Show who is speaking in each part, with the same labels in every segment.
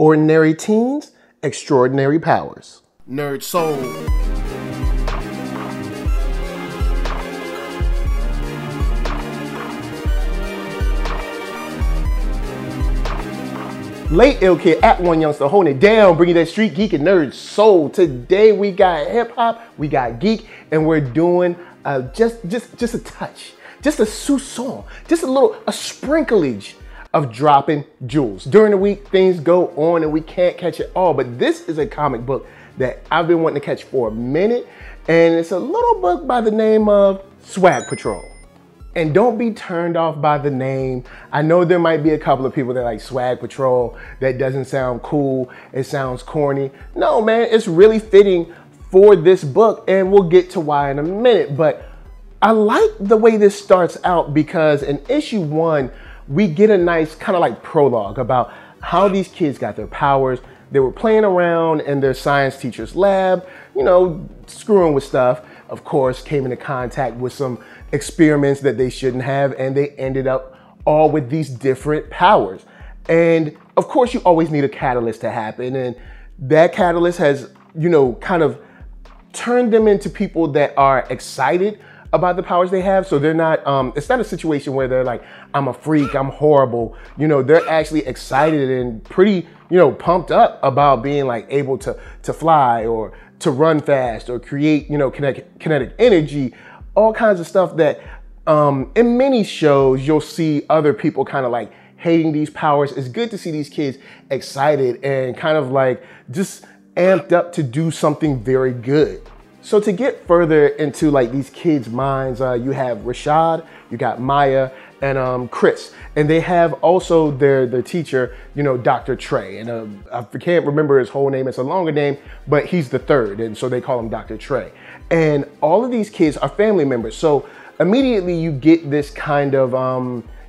Speaker 1: Ordinary teens, extraordinary powers.
Speaker 2: NERDSoul.
Speaker 1: Late Ill Kid at OneYoungsta holding it down, bringing that street geek and nerd soul. Today we got hip hop, we got geek, and we're doing just a touch, just a soupçon, just a sprinklage of dropping jewels. During the week, things go on and we can't catch it all, but this is a comic book that I've been wanting to catch for a minute, and it's a little book by the name of Swag Patrol. And don't be turned off by the name. I know there might be a couple of people that like Swag Patrol. That doesn't sound cool. It sounds corny. No, man, it's really fitting for this book, and we'll get to why in a minute. But I like the way this starts out because in issue 1, we get a nice kind of like prologue about how these kids got their powers. They were playing around in their science teacher's lab, you know, screwing with stuff. Of course, came into contact with some experiments that they shouldn't have, and they ended up all with these different powers. And of course, you always need a catalyst to happen, and that catalyst has, you know, kind of turned them into people that are excited about the powers they have. So they're not, it's not a situation where they're like, I'm a freak, I'm horrible. You know, they're actually excited and pretty, you know, pumped up about being like able to fly or to run fast or create, you know, kinetic energy, all kinds of stuff that in many shows you'll see other people kind of like hating these powers. It's good to see these kids excited and kind of like just amped up to do something very good. So to get further into like these kids' minds, you have Rashad, you got Maya, and Chris, and they have also their teacher, you know, Dr. Trey, and I can't remember his whole name. It's a longer name, but he's the third, and so they call him Dr. Trey. And all of these kids are family members, so immediately you get this kind of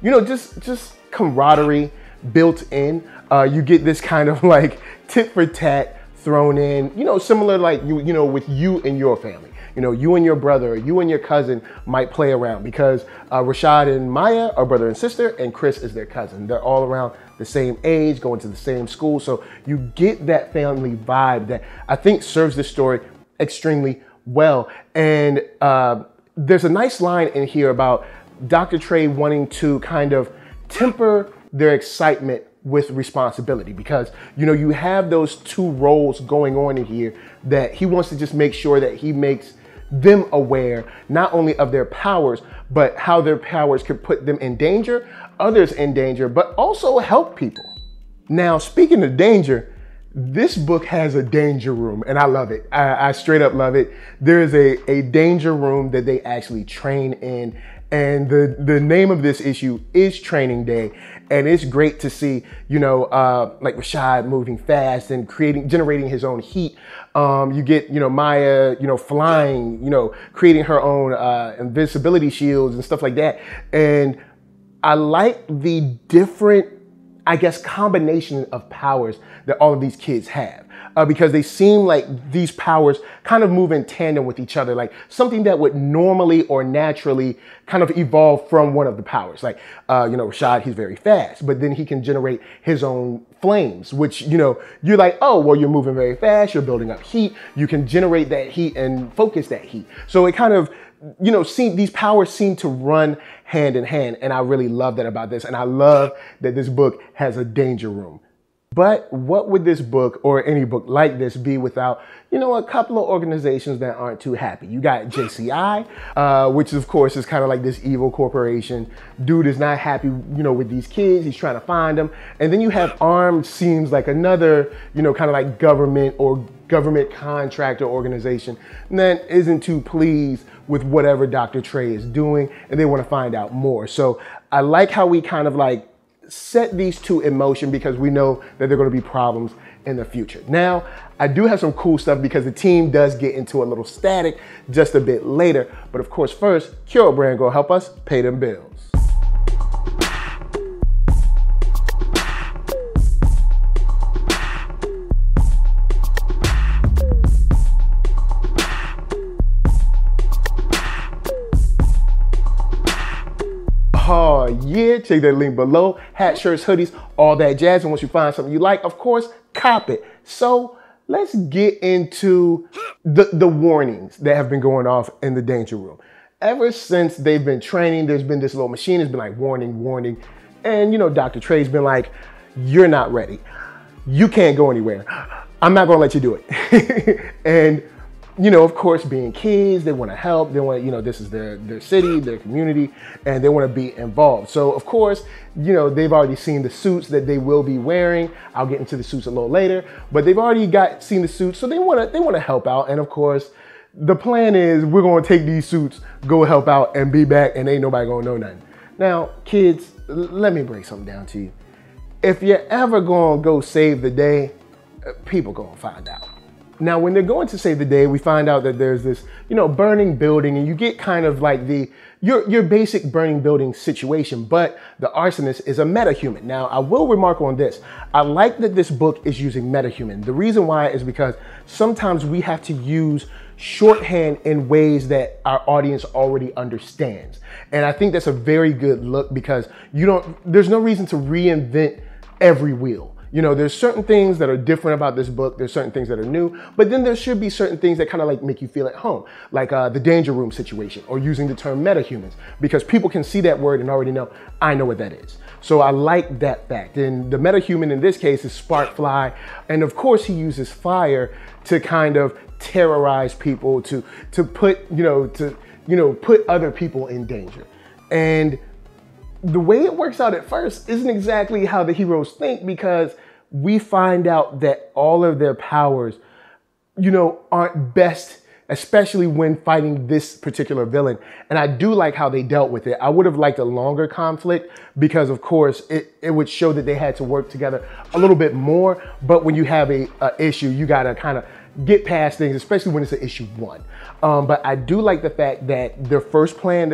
Speaker 1: you know, just camaraderie built in. You get this kind of like tit for tat thrown in, you know, similar like you know, with you and your family. You know, you and your brother, or you and your cousin might play around because Rashad and Maya are brother and sister, and Chris is their cousin. They're all around the same age, going to the same school. So you get that family vibe that I think serves this story extremely well. And there's a nice line in here about Dr. Trey wanting to kind of temper their excitement with responsibility, because, you know, you have those two roles going on in here that he wants to just make sure that he makes them aware not only of their powers, but how their powers could put them in danger, others in danger, but also help people. Now, speaking of danger, this book has a danger room, and I love it. I straight up love it. There is a danger room that they actually train in, and the name of this issue is Training Day. And it's great to see, you know, like Rashad moving fast and generating his own heat. You get, you know, Maya, you know, flying, you know, creating her own invincibility shields and stuff like that. And I like the different, I guess, combination of powers that all of these kids have. Because they seem like these powers kind of move in tandem with each other, like something that would normally or naturally kind of evolve from one of the powers. Like, you know, Rashad, he's very fast, but then he can generate his own flames, which, you know, you're like, oh, well, you're moving very fast, you're building up heat, you can generate that heat and focus that heat. So it kind of, you know, these powers seem to run hand in hand, and I really love that about this, and I love that this book has a danger room. But what would this book or any book like this be without, you know, a couple of organizations that aren't too happy? You got JCI, which of course is kind of like this evil corporation. Dude is not happy, you know, with these kids. He's trying to find them. And then you have Armed seems like another, you know, kind of like government or government contractor organization that isn't too pleased with whatever Dr. Trey is doing, and they want to find out more. So I like how we kind of like set these two in motion because we know that there are going to be problems in the future. Now, I do have some cool stuff because the team does get into a little static just a bit later. But of course, first, Cure Brand gonna help us pay them bills. Oh yeah, check that link below. Hats, shirts, hoodies, all that jazz. And once you find something you like, of course, cop it. So let's get into the warnings that have been going off in the danger room. Ever since they've been training, there's been this little machine that's been like, warning, warning. And, you know, Dr. Trey's been like, you're not ready. You can't go anywhere. I'm not going to let you do it. And, you know, of course, being kids, they want to help. They want, you know, this is their city, their community, and they want to be involved. So, of course, you know, they've already seen the suits that they will be wearing. I'll get into the suits a little later, but they've already seen the suits, so they want to help out. And of course, the plan is we're going to take these suits, go help out, and be back, and ain't nobody going to know nothing. Now, kids, let me break something down to you. If you're ever going to go save the day, people going to find out. Now, when they're going to save the day, we find out that there's this, you know, burning building, and you get kind of like your basic burning building situation, but the arsonist is a metahuman. Now, I will remark on this. I like that this book is using metahuman. The reason why is because sometimes we have to use shorthand in ways that our audience already understands. And I think that's a very good look, because there's no reason to reinvent every wheel. You know, there's certain things that are different about this book. There's certain things that are new, but then there should be certain things that kind of like make you feel at home, like the danger room situation, or using the term metahumans, because people can see that word and already know, I know what that is. So I like that fact. And the metahuman in this case is Sparkfly. And of course he uses fire to kind of terrorize people, to put other people in danger. And the way it works out at first isn't exactly how the heroes think, because we find out that all of their powers, you know, aren't best, especially when fighting this particular villain. And I do like how they dealt with it. I would have liked a longer conflict, because of course it would show that they had to work together a little bit more. But when you have a issue, you gotta kind of get past things, especially when it's an issue 1. But I do like the fact that their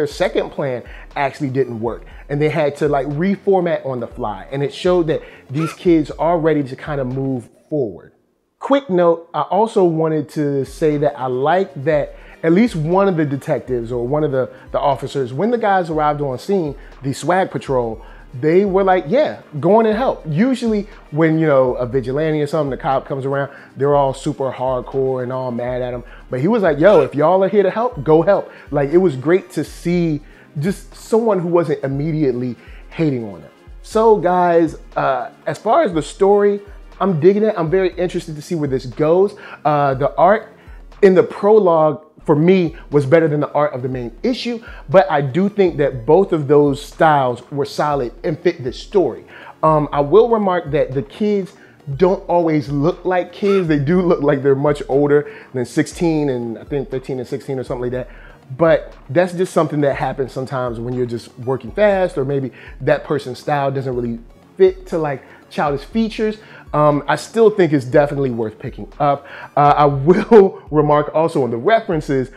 Speaker 1: second plan actually didn't work, and they had to like reformat on the fly. And it showed that these kids are ready to kind of move forward. Quick note, I also wanted to say that I like that at least one of the detectives, or one of the officers, when the guys arrived on scene, the swag patrol, they were like, yeah, go on and help. Usually when, you know, a vigilante or something, the cop comes around, they're all super hardcore and all mad at him. But he was like, yo, if y'all are here to help, go help. Like, it was great to see just someone who wasn't immediately hating on them. So guys, as far as the story, I'm digging it. I'm very interested to see where this goes. The art in the prologue, for me, was better than the art of the main issue, but I do think that both of those styles were solid and fit the story. I will remark that the kids don't always look like kids. They do look like they're much older than 16 and I think 15 and 16 or something like that. But that's just something that happens sometimes when you're just working fast, or maybe that person's style doesn't really fit to like childish features. I still think it's definitely worth picking up. I will remark also on the references.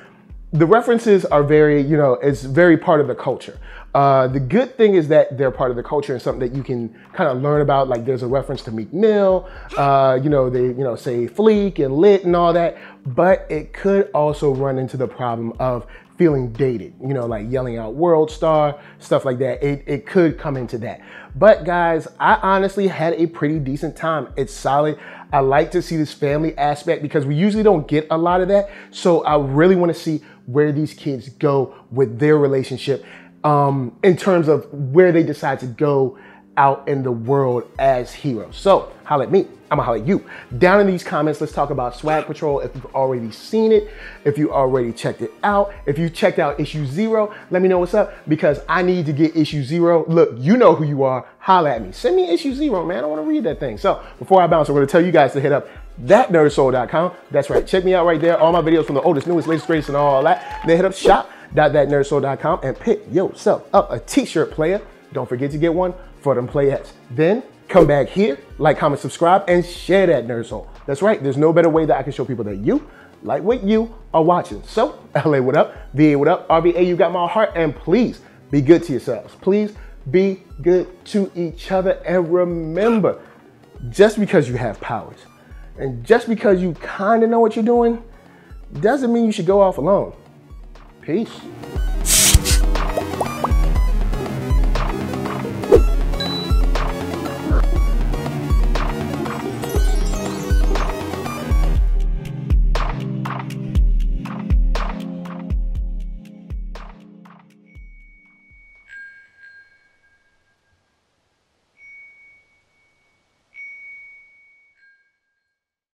Speaker 1: The references are very, you know, it's very part of the culture. The good thing is that they're part of the culture and something that you can kind of learn about. Like there's a reference to Meek Mill, you know, they, you know, say Fleek and Lit and all that, but it could also run into the problem of feeling dated, you know, like yelling out World Star, stuff like that. It could come into that. But guys, I honestly had a pretty decent time. It's solid. I like to see this family aspect because we usually don't get a lot of that. So I really want to see where these kids go with their relationship in terms of where they decide to go out in the world as heroes. So holla at me, I'ma holla at you. Down in these comments, let's talk about Swag Patrol. If you've already seen it, if you already checked it out, if you checked out issue 0, let me know what's up because I need to get issue 0. Look, you know who you are, holla at me. Send me issue 0, man, I wanna read that thing. So before I bounce, I'm gonna tell you guys to hit up ThatNERDSoul.com. That's right, check me out right there. All my videos from the oldest, newest, latest, greatest, and all that. Then hit up shop.thatnerdsoul.com and pick yourself up a t-shirt, player. Don't forget to get one for them playettes. Then come back here, like, comment, subscribe, and share that Nerd Soul. That's right, there's no better way that I can show people that you like what you are watching. So, LA, what up? VA, what up? RBA, you got my heart, and please be good to yourselves. Please be good to each other, and remember, just because you have powers, and just because you kind of know what you're doing, doesn't mean you should go off alone. Peace.